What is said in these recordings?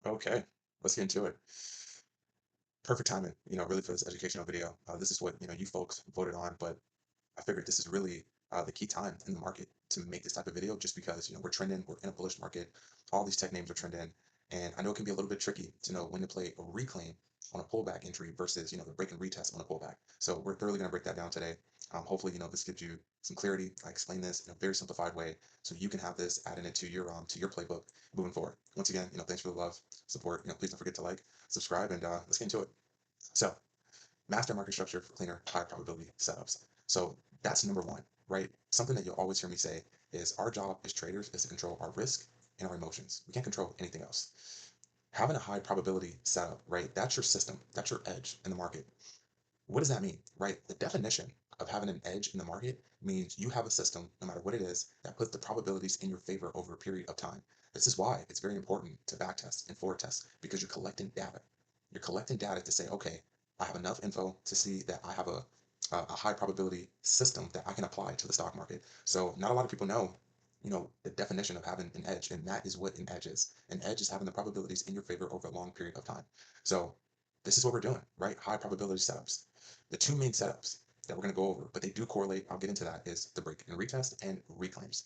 Okay, let's get into it. Perfect timing, really for this educational video. This is what, you folks voted on, but I figured this is really the key time in the market to make this type of video just because, we're trending, we're in a bullish market, all these tech names are trending, and I know it can be a little bit tricky to know when to play a reclaim on a pullback entry versus, the break and retest on a pullback. So we're thoroughly going to break that down today. Hopefully, this gives you some clarity. I explain this in a very simplified way so you can have this added into your playbook moving forward. Once again, thanks for the love, support. Please don't forget to like, subscribe, and let's get into it. So master market structure for cleaner, high probability setups. So that's number one, right? Something that you'll always hear me say is our job as traders is to control our risk and our emotions. We can't control anything else. Having a high probability setup, right? That's your system. That's your edge in the market. What does that mean, right? The definition of having an edge in the market means you have a system, no matter what it is, that puts the probabilities in your favor over a period of time. This is why it's very important to backtest and forward test because you're collecting data. You're collecting data to say, okay, I have enough info to see that I have a high probability system that I can apply to the stock market. So not a lot of people know, the definition of having an edge, and that is what an edge is. An edge is having the probabilities in your favor over a long period of time. So this is what we're doing, right? High probability setups. The two main setups that we're going to go over, but they do correlate, I'll get into that, is the break and retest and reclaims.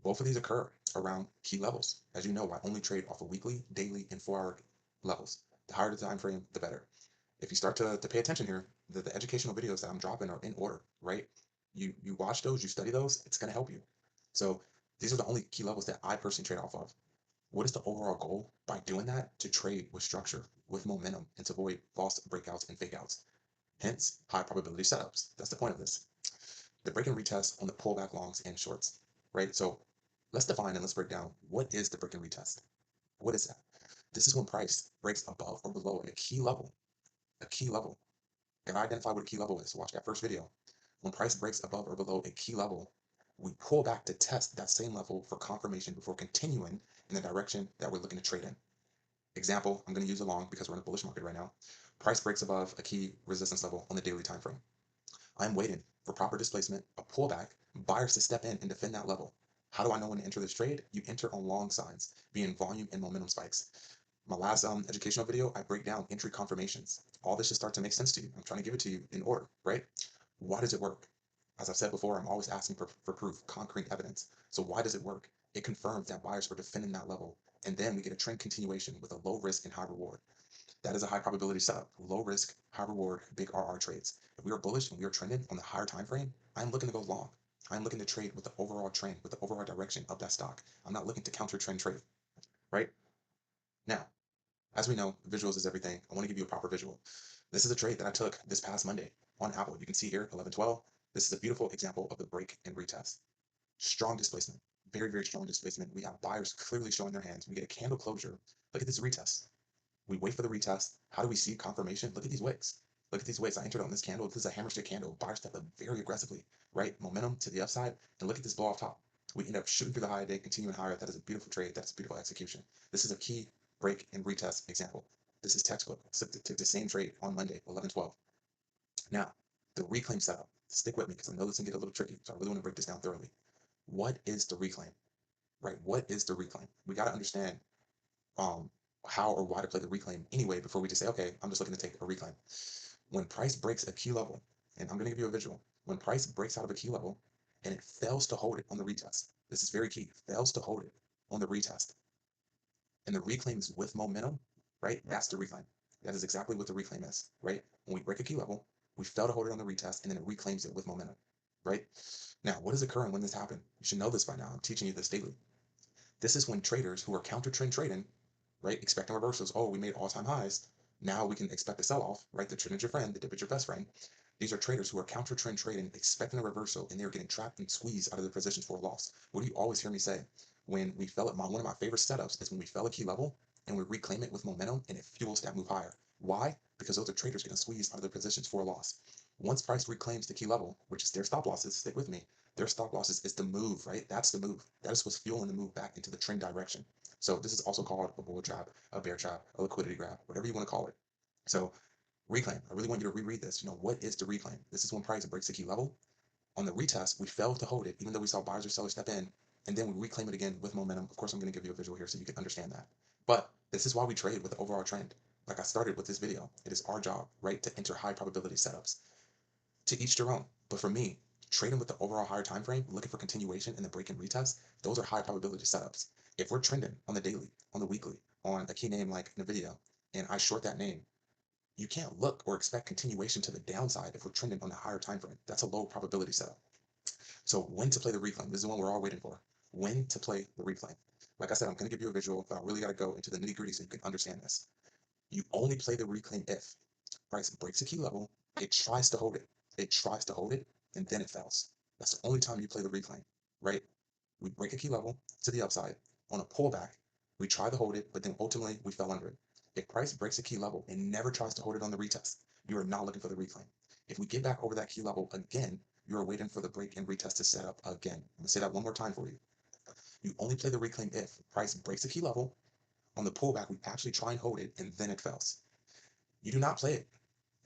Both of these occur around key levels. As you know, I only trade off of weekly, daily, and 4-hour levels. The higher the time frame, the better. If you start to pay attention here, the educational videos that I'm dropping are in order, right? You watch those, you study those, it's going to help you. So these are the only key levels that I personally trade off of. What is the overall goal by doing that? To trade with structure, with momentum, and to avoid false breakouts and fake outs. Hence, high probability setups. That's the point of this. The break and retest on the pullback longs and shorts, right? So let's define and let's break down what is the break and retest. What is that? This is when price breaks above or below a key level. A key level. If I identify what a key level is, watch that first video. When price breaks above or below a key level, we pull back to test that same level for confirmation before continuing in the direction that we're looking to trade in. Example, I'm going to use a long because we're in a bullish market right now. Price breaks above a key resistance level on the daily time frame. I'm waiting for proper displacement, a pullback, buyers to step in and defend that level. How do I know when to enter this trade? You enter on long signs, being volume and momentum spikes. My last educational video, I break down entry confirmations. All this should start to make sense to you. I'm trying to give it to you in order, right? Why does it work? As I've said before, I'm always asking for proof, concrete evidence. So why does it work? It confirms that buyers are defending that level. And then we get a trend continuation with a low risk and high reward. That is a high probability setup. Low risk, high reward, big RR trades. If we are bullish and we are trending on the higher time frame, I'm looking to go long. I'm looking to trade with the overall trend, with the overall direction of that stock. I'm not looking to counter trend trade, right? Now, as we know, visuals is everything. I want to give you a proper visual. This is a trade that I took this past Monday on Apple. You can see here, 1112. This is a beautiful example of the break and retest. Strong displacement, very, very strong displacement. We have buyers clearly showing their hands. We get a candle closure. Look at this retest. We wait for the retest. How do we see confirmation? Look at these wicks. Look at these wicks. I entered on this candle. This is a hammer stick candle. Buyers step up very aggressively, right? Momentum to the upside. And look at this blow off top. We end up shooting through the high day, continuing higher. That is a beautiful trade. That's a beautiful execution. This is a key break and retest example. This is textbook. So took the same trade on Monday, 11-12. Now, the reclaim setup. Stick with me because I know this can get a little tricky. So I really want to break this down thoroughly. What is the reclaim? Right? What is the reclaim? We got to understand um, how or why to play the reclaim anyway before we just say, okay, I'm just looking to take a reclaim. When price breaks a key level, and I'm going to give you a visual, when price breaks out of a key level and it fails to hold it on the retest, this is very key, fails to hold it on the retest, and the reclaim is with momentum, right? That's the reclaim. That is exactly what the reclaim is, right? When we break a key level, we fail to hold it on the retest, and then it reclaims it with momentum, right? Now, what is occurring when this happens? You should know this by now. I'm teaching you this daily. This is when traders who are counter trend trading, right, expecting reversals. Oh, we made all-time highs. Now we can expect a sell-off, right? The trend is your friend, the dip is your best friend. These are traders who are counter trend trading, expecting a reversal, and they're getting trapped and squeezed out of their positions for a loss. What do you always hear me say? When we fell at one of my favorite setups is when we fell a key level and we reclaim it with momentum and it fuels that move higher. Why? Because those are traders getting squeezed out of their positions for a loss. Once price reclaims the key level, which is their stop losses, stick with me, their stop losses is the move, right? That's the move. That is what's fueling the move back into the trend direction. So this is also called a bull trap, a bear trap, a liquidity grab, whatever you want to call it. So reclaim, I really want you to reread this. What is the reclaim? This is when price breaks the key level. On the retest, we failed to hold it, even though we saw buyers or sellers step in, and then we reclaim it again with momentum. Of course, I'm going to give you a visual here so you can understand that. But this is why we trade with the overall trend. Like I started with this video, it is our job, right, to enter high probability setups. To each their own. But for me, trading with the overall higher time frame, looking for continuation in the break and retest, those are high probability setups. If we're trending on the daily, on the weekly, on a key name like NVIDIA, and I short that name, you can't look or expect continuation to the downside if we're trending on a higher time frame. That's a low probability setup. So when to play the reclaim? This is the one we're all waiting for. When to play the reclaim? Like I said, I'm going to give you a visual, but I really got to go into the nitty gritty so you can understand this. You only play the reclaim if price breaks a key level, it tries to hold it. It tries to hold it, and then it fails. That's the only time you play the reclaim, right? We break a key level to the upside on a pullback. We try to hold it, but then ultimately we fell under it. If price breaks a key level and never tries to hold it on the retest, you are not looking for the reclaim. If we get back over that key level again, you are waiting for the break and retest to set up again. I'm gonna say that one more time for you. You only play the reclaim if price breaks a key level. On the pullback, we actually try and hold it, and then it fails. You do not play it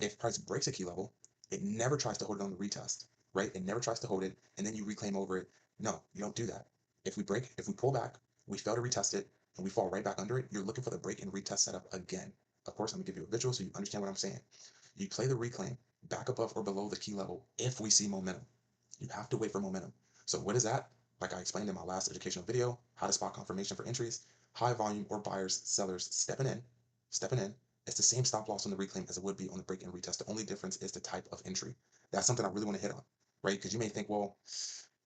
if price breaks a key level. It never tries to hold it on the retest, right? It never tries to hold it, and then you reclaim over it. No, you don't do that. If we pull back, we fail to retest it, and we fall right back under it, you're looking for the break and retest setup again. Of course, I'm gonna give you a visual so you understand what I'm saying. You play the reclaim back above or below the key level if we see momentum. You have to wait for momentum. So what is that? Like I explained in my last educational video, how to spot confirmation for entries, high volume or buyers, sellers stepping in. It's the same stop loss on the reclaim as it would be on the break and retest. The only difference is the type of entry. That's something I really want to hit on, right? Because you may think, well,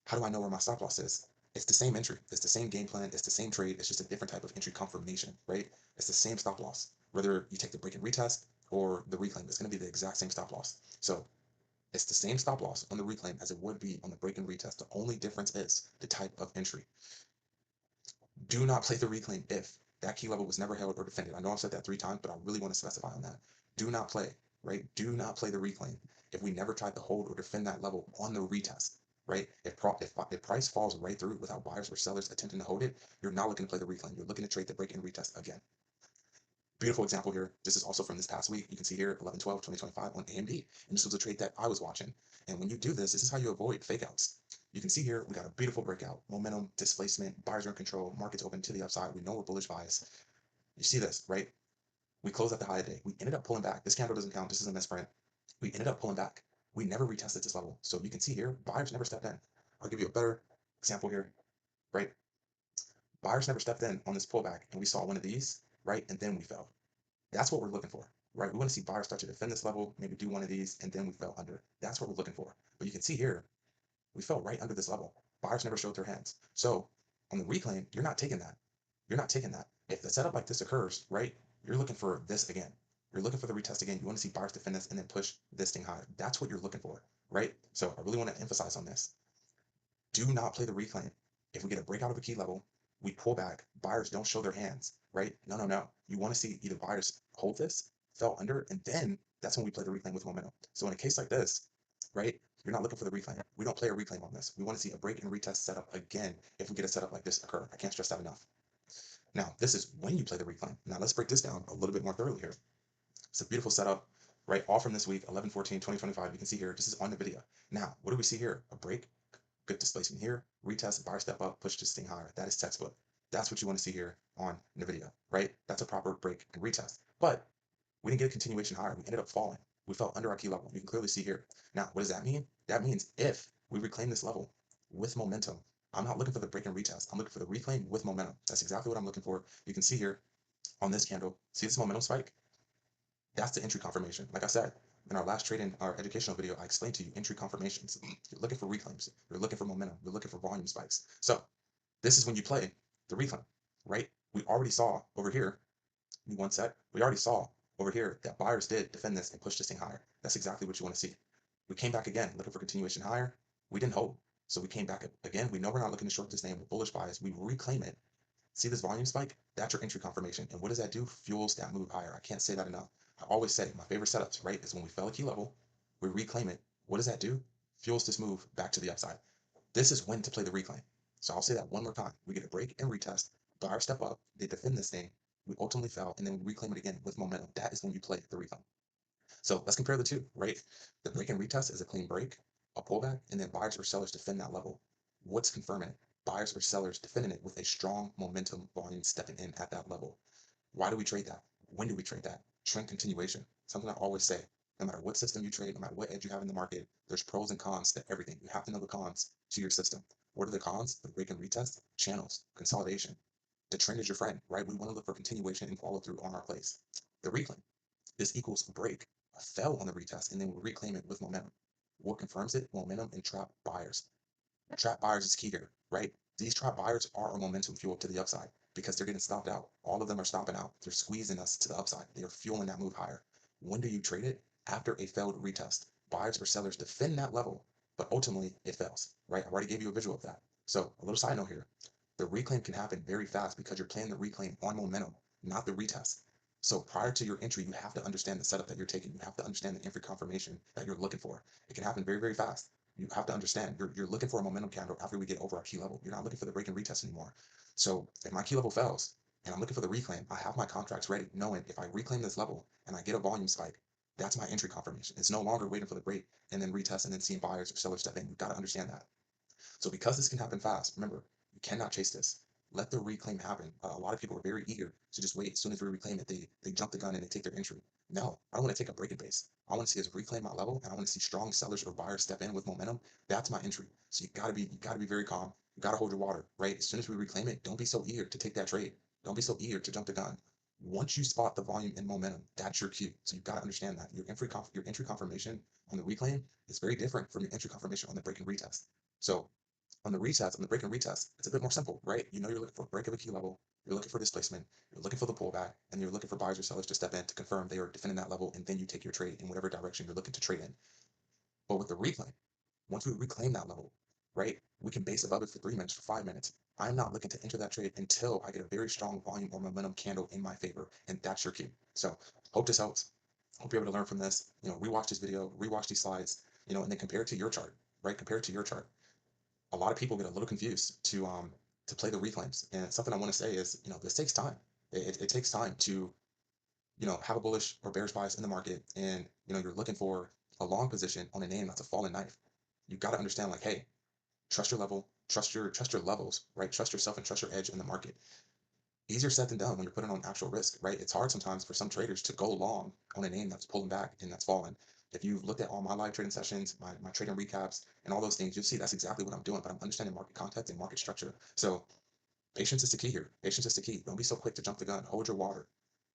how do I know where my stop loss is? It's the same entry. It's the same game plan. It's the same trade. It's just a different type of entry confirmation, right? It's the same stop loss. Whether you take the break and retest or the reclaim, it's going to be the exact same stop loss. So it's the same stop loss on the reclaim as it would be on the break and retest. The only difference is the type of entry. Do not play the reclaim if that key level was never held or defended. I know I've said that 3 times, but I really want to specify on that. Do not play, right? Do not play the reclaim if we never tried to hold or defend that level on the retest, right? If price falls right through without buyers or sellers attempting to hold it, you're not looking to play the reclaim. You're looking to trade the break and retest again. Beautiful example here. This is also from this past week. You can see here 11/12/2025 on AMD. And this was a trade that I was watching. And when you do this, this is how you avoid fake outs. You can see here we got a beautiful breakout, momentum, displacement, buyers are in control, markets open to the upside. We know we're bullish bias. You see this, right? We closed at the high of the day. We ended up pulling back. This candle doesn't count. This is a misprint. We ended up pulling back. We never retested this level. So you can see here, buyers never stepped in. I'll give you a better example here, right? Buyers never stepped in on this pullback, and we saw one of these, right? And then we fell. That's what we're looking for, right? We want to see buyers start to defend this level, maybe do one of these, and then we fell under. That's what we're looking for. But you can see here, we fell right under this level. Buyers never showed their hands. So on the reclaim, you're not taking that. You're not taking that. If the setup like this occurs, right, you're looking for this again. You're looking for the retest again. You want to see buyers defend this and then push this thing higher. That's what you're looking for, right? So I really want to emphasize on this. Do not play the reclaim. If we get a breakout of a key level, we pull back, buyers don't show their hands, right? No, no, no. You want to see either buyers hold this, fell under, and then that's when we play the reclaim with momentum. So in a case like this, right, you're not looking for the reclaim. We don't play a reclaim on this. We want to see a break and retest setup again if we get a setup like this occur. I can't stress that enough. Now, this is when you play the reclaim. Now, let's break this down a little bit more thoroughly here. It's a beautiful setup, right? All from this week, 11/14/2025. You can see here, this is on the video. Now, what do we see here? A break, good displacement here, retest, buyer step up, push this thing higher. That is textbook. That's what you want to see here on NVIDIA, right? That's a proper break and retest. But we didn't get a continuation higher. We ended up falling. We fell under our key level. You can clearly see here. Now, what does that mean? That means if we reclaim this level with momentum, I'm not looking for the break and retest. I'm looking for the reclaim with momentum. That's exactly what I'm looking for. You can see here on this candle, see this momentum spike? That's the entry confirmation. Like I said, in our last trade in our educational video, I explained to you entry confirmations. You're looking for reclaims. You're looking for momentum. You're looking for volume spikes. So this is when you play the reclaim, right? We already saw over here, one sec, we already saw over here that buyers did defend this and push this thing higher. That's exactly what you want to see. We came back again, looking for continuation higher. We didn't hold. So we came back again. We know we're not looking to short this name with bullish bias. We reclaim it. See this volume spike? That's your entry confirmation. And what does that do? Fuels that move higher. I can't say that enough. I always say my favorite setups, right, is when we fell a key level, we reclaim it. What does that do? Fuels this move back to the upside. This is when to play the reclaim. So I'll say that one more time. We get a break and retest. Buyer step up. They defend this thing. We ultimately fell, and then we reclaim it again with momentum. That is when you play the reclaim. So let's compare the two, right? The break and retest is a clean break, a pullback, and then buyers or sellers defend that level. What's confirming it? Buyers or sellers defending it with a strong momentum volume stepping in at that level. Why do we trade that? When do we trade that? Trend continuation. Something I always say, no matter what system you trade, no matter what edge you have in the market, there's pros and cons to everything. You have to know the cons to your system. What are the cons? The break and retest, channels, consolidation. The trend is your friend, right? We want to look for continuation and follow through on our place. The reclaim. This equals a break, a fell on the retest, and then we reclaim it with momentum. What confirms it? Momentum and trap buyers. Trap buyers is key here, right? These trap buyers are a momentum fuel to the upside because they're getting stopped out. All of them are stopping out. They're squeezing us to the upside. They are fueling that move higher. When do you trade it? After a failed retest. Buyers or sellers defend that level, but ultimately it fails, right? I already gave you a visual of that. So a little side note here. The reclaim can happen very fast because you're playing the reclaim on momentum, not the retest. So prior to your entry, you have to understand the setup that you're taking. You have to understand the entry confirmation that you're looking for. It can happen very, very fast. You have to understand you're looking for a momentum candle after we get over our key level. You're not looking for the break and retest anymore. So if my key level fails and I'm looking for the reclaim, I have my contracts ready, knowing if I reclaim this level and I get a volume spike, that's my entry confirmation. It's no longer waiting for the break and then retest and then seeing buyers or sellers step in. You've got to understand that. So because this can happen fast, remember, you cannot chase this. Let the reclaim happen. A lot of people are very eager to just wait. As soon as we reclaim it, they jump the gun and they take their entry. No, I don't want to take a break and base. I want to see us reclaim my level, and I want to see strong sellers or buyers step in with momentum. That's my entry. So you gotta be very calm. You gotta hold your water, right? As soon as we reclaim it, don't be so eager to take that trade. Don't be so eager to jump the gun. Once you spot the volume and momentum, that's your cue. So you've got to understand that your entry confirmation on the reclaim is very different from your entry confirmation on the break and retest. So on the retest, on the break and retest, it's a bit more simple, right? You know you're looking for a break of a key level, you're looking for displacement, you're looking for the pullback, and you're looking for buyers or sellers to step in to confirm they are defending that level, and then you take your trade in whatever direction you're looking to trade in. But with the reclaim, once we reclaim that level, right, we can base above it for 3 minutes, for 5 minutes. I'm not looking to enter that trade until I get a very strong volume or momentum candle in my favor, and that's your cue. So hope this helps. Hope you're able to learn from this. Rewatch this video, rewatch these slides, and then compare it to your chart, right? Compare it to your chart. A lot of people get a little confused to play the reclaims. And something I want to say is, this takes time. It takes time to, have a bullish or bearish bias in the market, and you're looking for a long position on a name that's a falling knife. You've got to understand, like, hey, trust your level, trust your levels, right? Trust yourself and trust your edge in the market. Easier said than done when you're putting on actual risk, right? It's hard sometimes for some traders to go long on a name that's pulling back and that's falling. If you've looked at all my live trading sessions, my trading recaps, and all those things, you'll see that's exactly what I'm doing, but I'm understanding market context and market structure. So patience is the key here. Patience is the key. Don't be so quick to jump the gun. Hold your water.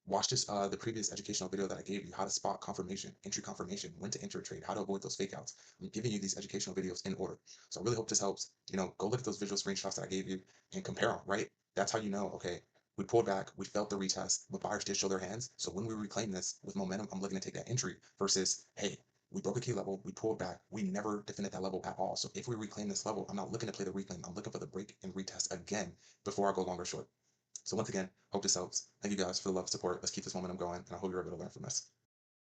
Watch the previous educational video that I gave you, how to spot confirmation, entry confirmation, when to enter a trade, how to avoid those fake outs. I'm giving you these educational videos in order. So I really hope this helps. Go look at those visual screenshots that I gave you and compare them, right? That's how you know, okay, we pulled back, we felt the retest, but buyers did show their hands. So when we reclaim this with momentum, I'm looking to take that entry versus, hey, we broke a key level, we pulled back, we never defended that level at all. So if we reclaim this level, I'm not looking to play the reclaim, I'm looking for the break and retest again before I go long or short. So once again, hope this helps. Thank you guys for the love and support. Let's keep this momentum going, and I hope you're able to learn from this.